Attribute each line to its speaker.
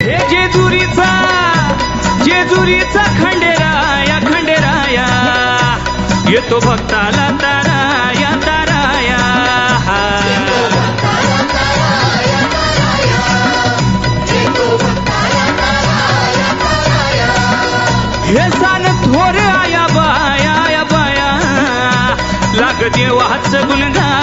Speaker 1: हे जेजुरीचा खंडेराया खंडेराया येतो भक्ताला ताराया ताराया हे सान थोर आया बाया बाया लाग देवाचं गुणगान